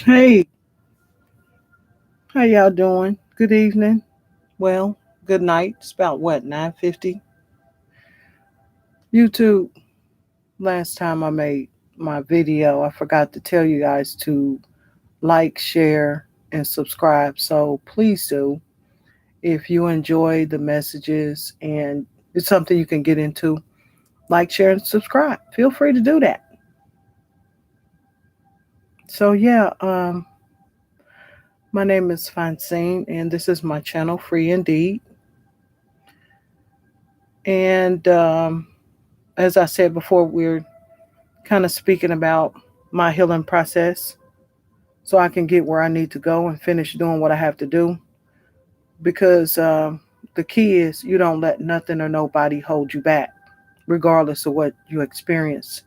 Hey, how y'all doing? Good evening. Well, good night. It's about what, 9:50? YouTube. Last time I made my video, I forgot to tell you guys to like, share, and subscribe. So please do. If you enjoy the messages and it's something you can get into, like, share, and subscribe. Feel free to do that. So yeah, my name is Francine, and this is my channel, Free Indeed. And as I said before, we're kind of speaking about my healing process so I can get where I need to go and finish doing what I have to do. Because the key is you don't let nothing or nobody hold you back, regardless of what you experience.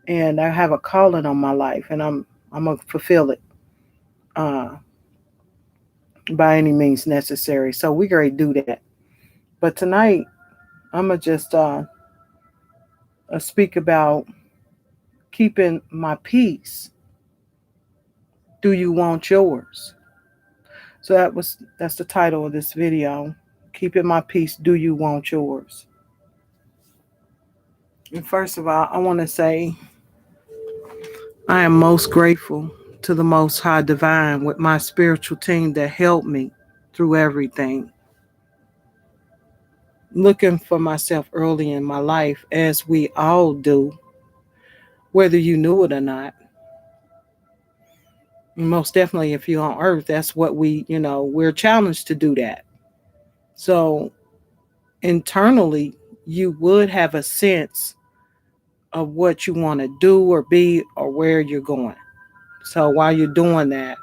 And I have a calling on my life, and I'm gonna fulfill it uh, by any means necessary. So we gotta do that. But tonight I'm gonna just speak about keeping my peace. Do you want yours? So that's the title of this video. Keeping my peace. Do you want yours? And first of all, I want to say I am most grateful to the Most High Divine with my spiritual team that helped me through everything. Looking for myself early in my life, as we all do, whether you knew it or not. Most definitely, if you're on earth, that's what we're challenged to do that. So internally, you would have a sense of what you want to do or be or where you're going. So while you're doing that,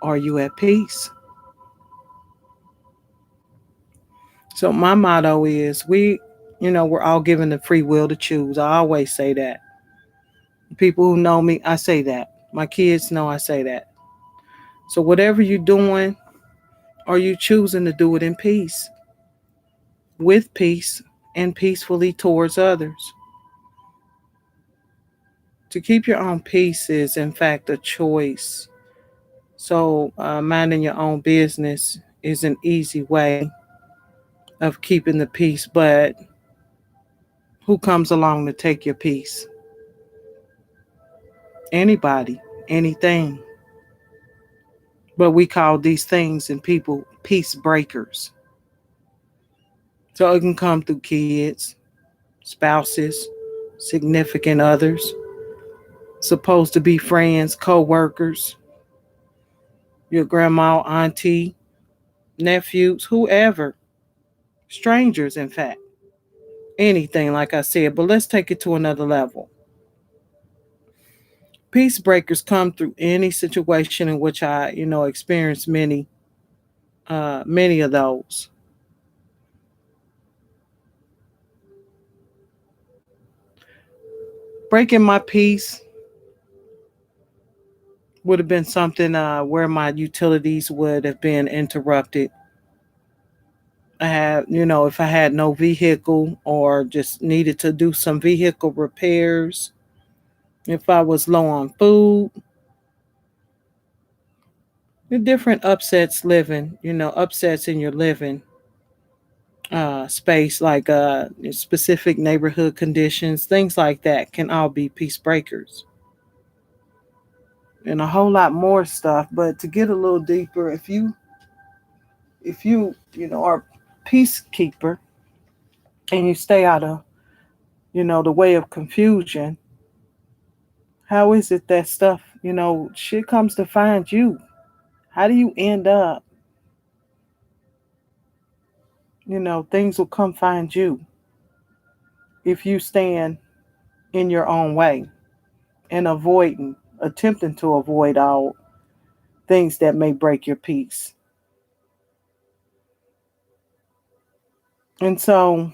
are you at peace? So my motto is we're all given the free will to choose. I always say that. People who know me, I say that. My kids know I say that. So whatever you're doing, are you choosing to do it in peace, with peace, and peacefully towards others? To keep your own peace is, in fact, a choice. So, minding your own business is an easy way of keeping the peace, but who comes along to take your peace? Anybody, anything. But we call these things and people peace breakers. So it can come through kids, spouses, significant others, supposed to be friends, co workers, your grandma, auntie, nephews, whoever, strangers, in fact. Anything, like I said, but let's take it to another level. Peace breakers come through any situation in which I, experienced many of those. Breaking my peace would have been something where my utilities would have been interrupted. I had, if I had no vehicle or just needed to do some vehicle repairs, if I was low on food, the different upsets living, upsets in your living space, like specific neighborhood conditions, things like that can all be peace breakers. And a whole lot more stuff. But to get a little deeper, if you are a peacekeeper and you stay out of, the way of confusion, how is it that stuff, shit comes to find you? How do you end up, things will come find you if you stand in your own way and attempting to avoid all things that may break your peace. And so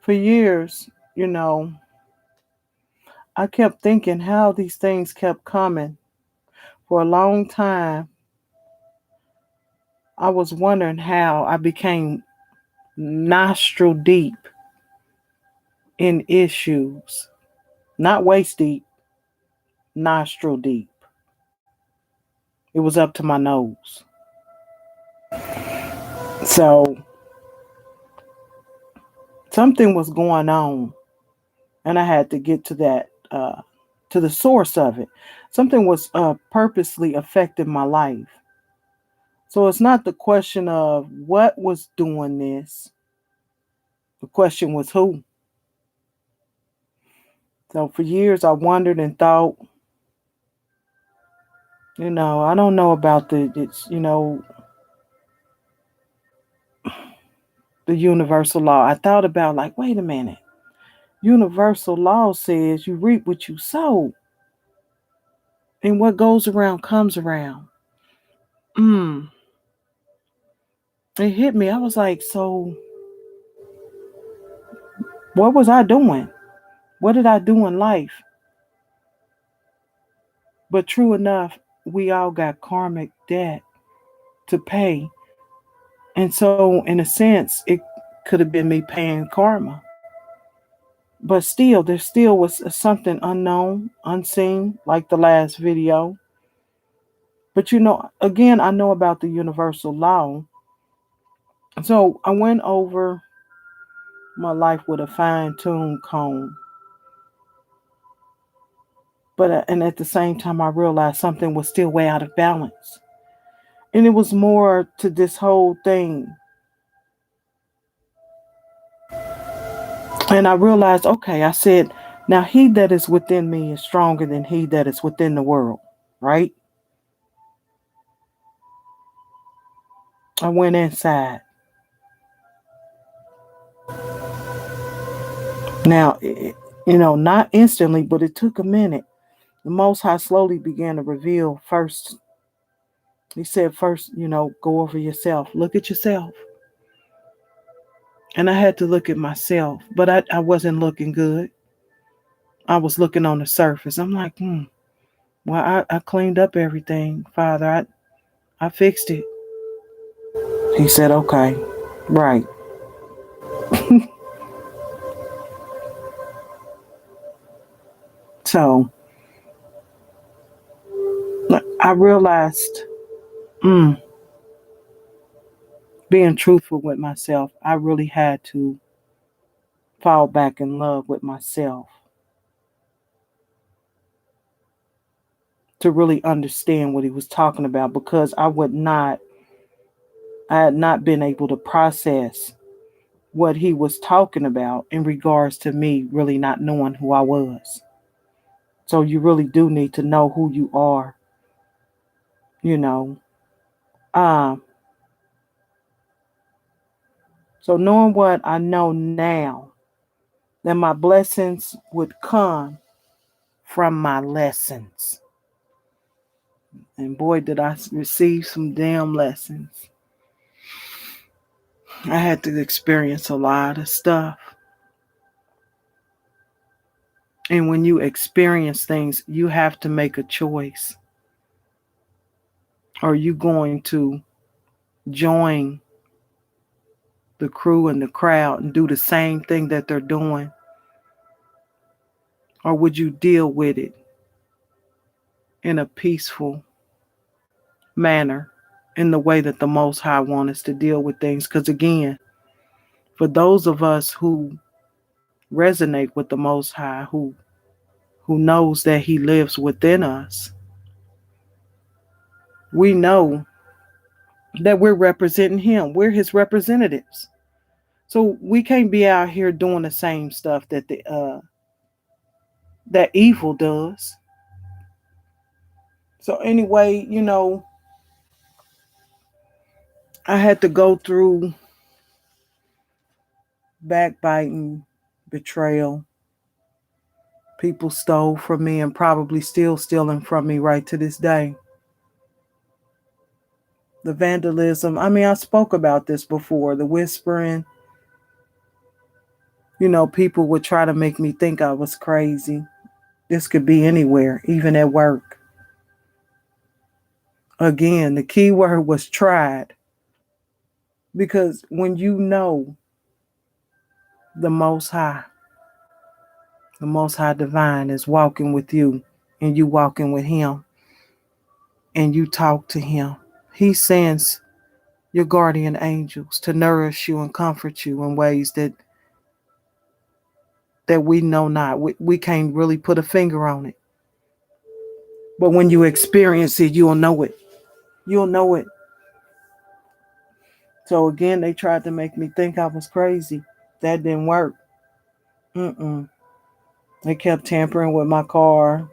for years, I kept thinking how these things kept coming. For a long time, I was wondering how I became nostril deep in issues, not waist deep, nostril deep. It was up to my nose. So something was going on, and I had to get to to the source of it. Something was purposely affecting my life. So it's not the question of what was doing this. The question was who. So for years I wondered and thought, I don't know about the universal law. I thought about like, wait a minute. Universal law says you reap what you sow. And what goes around comes around. Mm. It hit me. I was like, so what was I doing? What did I do in life? But true enough, we all got karmic debt to pay. And so, in a sense, it could have been me paying karma. But still, there still was something unknown, unseen, like the last video. But again, I know about the universal law. So I went over my life with a fine tuned comb. And at the same time, I realized something was still way out of balance. And it was more to this whole thing. And I realized, okay, I said, now he that is within me is stronger than he that is within the world, right? I went inside. Now, not instantly, but it took a minute. The Most High slowly began to reveal first. He said, first, go over yourself. Look at yourself. And I had to look at myself, but I wasn't looking good. I was looking on the surface. I'm like, well, I cleaned up everything, Father. I fixed it. He said, okay, right. So I realized, being truthful with myself, I really had to fall back in love with myself to really understand what he was talking about, because I had not been able to process what he was talking about in regards to me really not knowing who I was. So you really do need to know who you are, you know. Um, so knowing what I know now, that my blessings would come from my lessons. And boy, did I receive some damn lessons. I had to experience a lot of stuff. And when you experience things, you have to make a choice. Are you going to join the crew and the crowd and do the same thing that they're doing? Or would you deal with it in a peaceful manner, in the way that the Most High wants us to deal with things? Because again, for those of us who resonate with the Most High, who knows that He lives within us, we know that we're representing Him. We're His representatives. So we can't be out here doing the same stuff that evil does. So anyway, I had to go through backbiting, betrayal. People stole from me and probably still stealing from me right to this day. The vandalism. I mean, I spoke about this before. The whispering. People would try to make me think I was crazy. This could be anywhere, even at work. Again, the key word was tried. Because when you know the Most High, The Most High Divine is walking with you and you walking with him and you talk to him. He sends your guardian angels to nourish you and comfort you in ways that we know not. We can't really put a finger on it. But when you experience it, you'll know it. You'll know it. So again, they tried to make me think I was crazy. That didn't work. Mm-mm. They kept tampering with my car.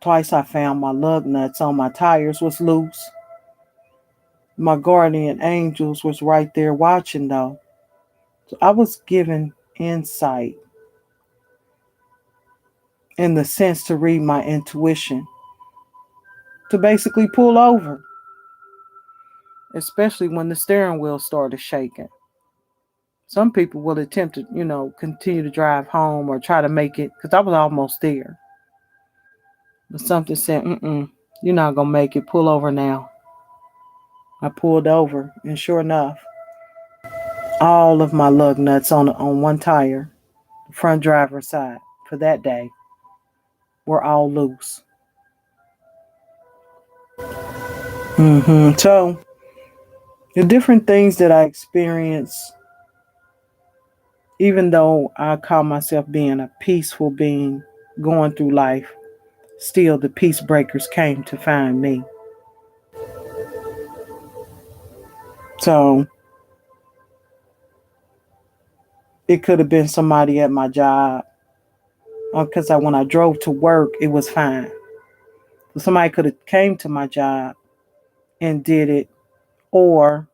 Twice I found my lug nuts on my tires was loose. My guardian angels was right there watching though. So I was given insight in the sense to read my intuition to basically pull over, especially when the steering wheel started shaking. Some people will attempt to, continue to drive home or try to make it because I was almost there. But something said, you're not going to make it. Pull over now. I pulled over, and sure enough, all of my lug nuts on one tire, the front driver's side, for that day, were all loose. So, the different things that I experienced, even though I call myself being a peaceful being going through life, still the peace breakers came to find me. So, it could have been somebody at my job because when I drove to work, it was fine. So somebody could have came to my job and did it, or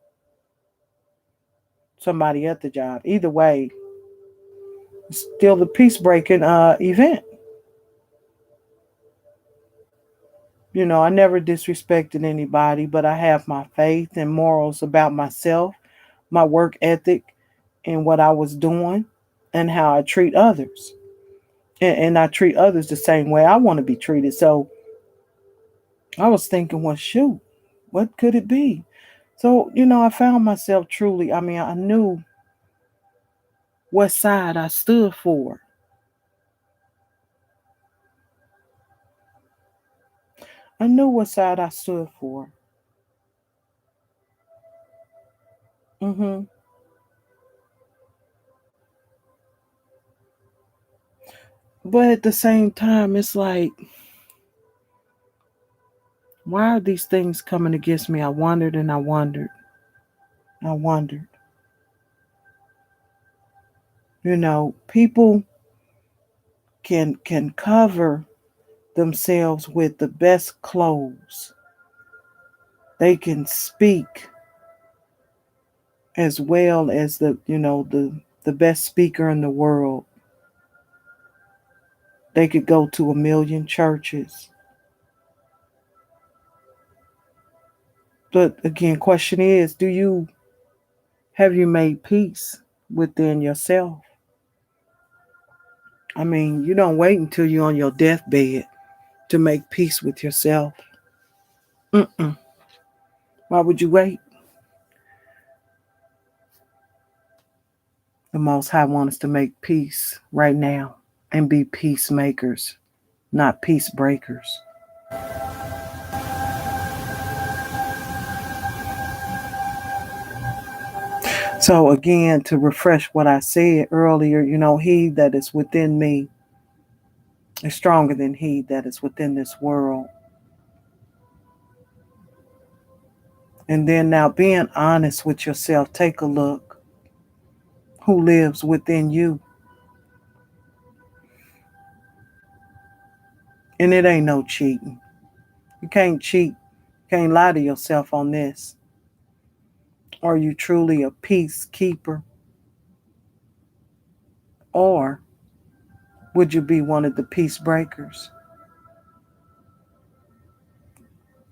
somebody at the job. Either way, it's still the peace breaking event. I never disrespected anybody, but I have my faith and morals about myself, my work ethic, and what I was doing, and how I treat others. And I treat others the same way I want to be treated. So I was thinking, well, shoot, what could it be? So, I found myself truly, I knew what side I stood for. I knew what side I stood for. hmm But at the same time, it's like, why are these things coming against me? I wondered and I wondered. I wondered. People can cover themselves with the best clothes. They can speak as well as the best speaker in the world. They could go to a million churches. But again, question is, have you made peace within yourself? You don't wait until you're on your deathbed to make peace with yourself. Mm-mm. Why would you wait? The Most High wants us to make peace right now and be peacemakers, not peace breakers. So again, to refresh what I said earlier, he that is within me is stronger than he that is within this world. And then now being honest with yourself, take a look. Who lives within you? And it ain't no cheating. You can't cheat. You can't lie to yourself on this. Are you truly a peacekeeper? Or would you be one of the peace breakers?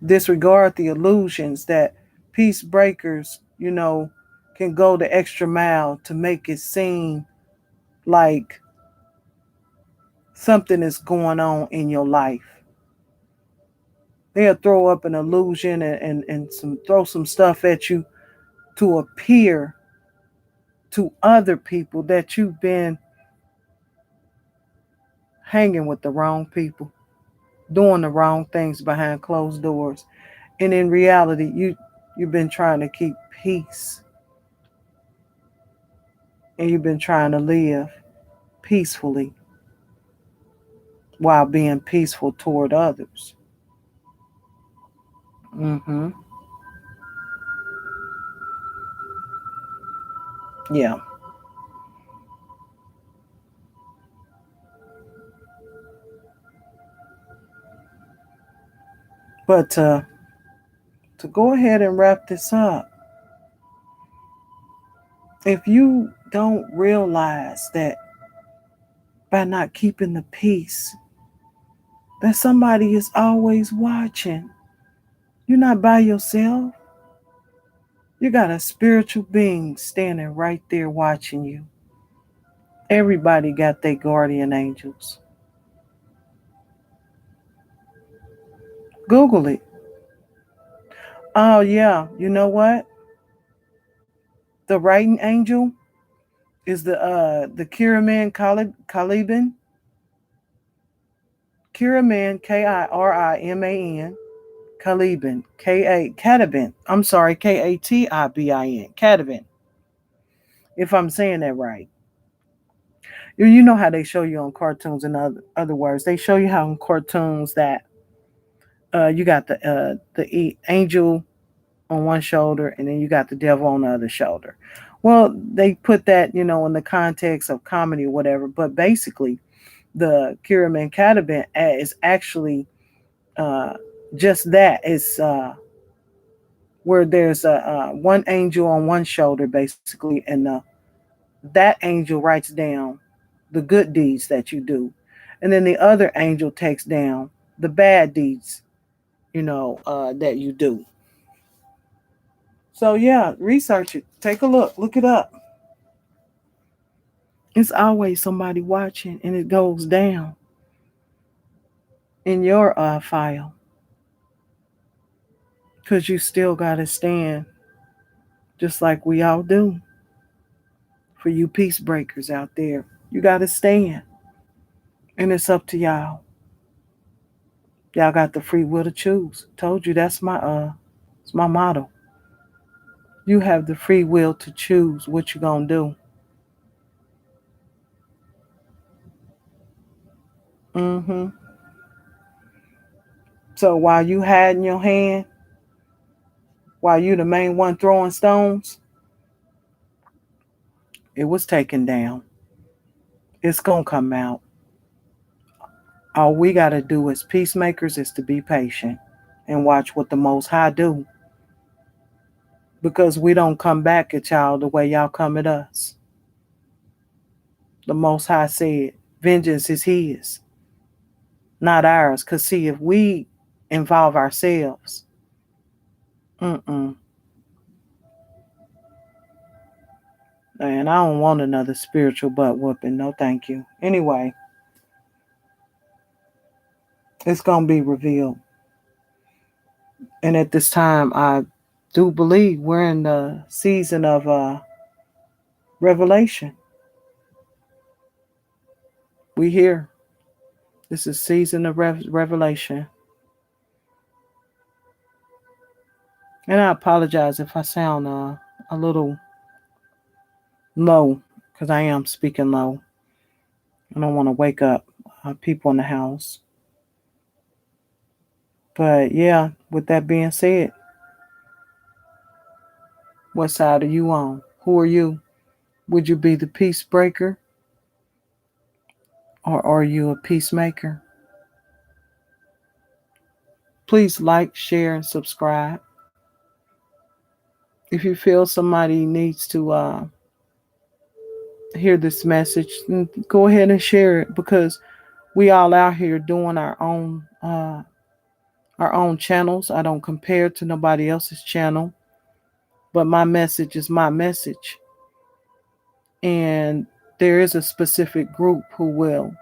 Disregard the illusions that peace breakers, can go the extra mile to make it seem like something is going on in your life. They'll throw up an illusion and throw some stuff at you to appear to other people that you've been hanging with the wrong people, doing the wrong things behind closed doors. And in reality, you've been trying to keep peace, and you've been trying to live peacefully while being peaceful toward others. Mm-hmm. Yeah. But to go ahead and wrap this up, if you don't realize that by not keeping the peace, that somebody is always watching, you're not by yourself. You got a spiritual being standing right there watching you. Everybody got their guardian angels. Google it. Oh yeah, you know what? The writing angel is the Kiriman Caliban. Kiriman, Kiriman, Caliban, Cataban. I'm sorry, Katibin, Cataban. If I'm saying that right. You know how they show you on cartoons. In other words, they show you how in cartoons that you got the angel on one shoulder and then you got the devil on the other shoulder. Well, they put that, in the context of comedy or whatever, but basically the Kiriman Cataban is actually uh, just that. It's where there's one angel on one shoulder, basically, and that angel writes down the good deeds that you do, and then the other angel takes down the bad deeds, that you do. So yeah, research it. Take a look it up. It's always somebody watching, and it goes down in your file because you still got to stand, just like we all do. For you peace breakers out there, you got to stand, and it's up to y'all. Y'all got the free will to choose. Told you that's it's my motto. You have the free will to choose what you're gonna do. Mm-hmm. So while you had in your hand, while you the main one throwing stones, it was taken down. It's gonna come out. All we gotta do as peacemakers is to be patient and watch what the Most High do. Because we don't come back at y'all the way y'all come at us. The Most High said, vengeance is his, not ours. Cause see, if we involve ourselves, mm-mm. And I don't want another spiritual butt whooping. No, thank you. Anyway, it's going to be revealed. And at this time, I do believe we're in the season of revelation. We here. This is season of revelation. And I apologize if I sound a little low because I am speaking low. I don't want to wake up people in the house. But yeah, with that being said, what side are you on? Who are you? Would you be the peace breaker or are you a peacemaker? Please like, share, and subscribe. If you feel somebody needs to hear this message, then go ahead and share it because we all out here doing our own channels. I don't compare to nobody else's channel, but my message is my message. And there is a specific group who will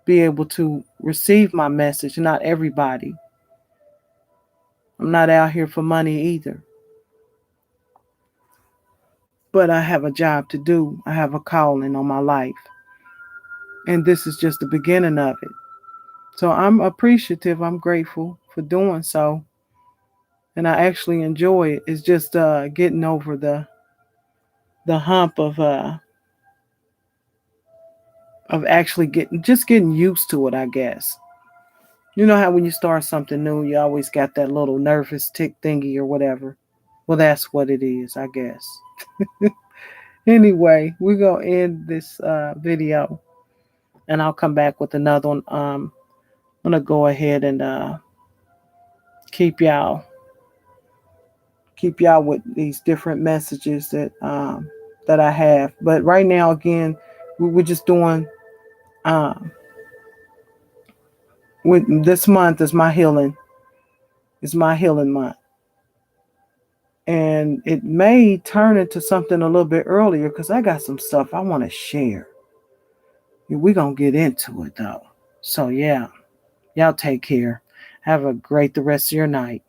be able to receive my message, not everybody. I'm not out here for money either. But I have a job to do. I have a calling on my life. And this is just the beginning of it. So I'm appreciative. I'm grateful for doing so. And I actually enjoy it. It's just getting over the hump of actually getting used to it, I guess. You know how when you start something new, you always got that little nervous tick thingy or whatever. Well, that's what it is, I guess. Anyway, we're going to end this video and I'll come back with another one. I'm going to go ahead and keep y'all with these different messages that I have. But right now, again, we're just doing with this month is my healing. It's my healing month. And it may turn into something a little bit earlier because I got some stuff I want to share. We're going to get into it though. So, yeah, y'all take care. Have a great the rest of your night.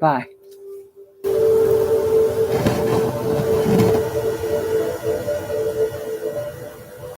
Bye.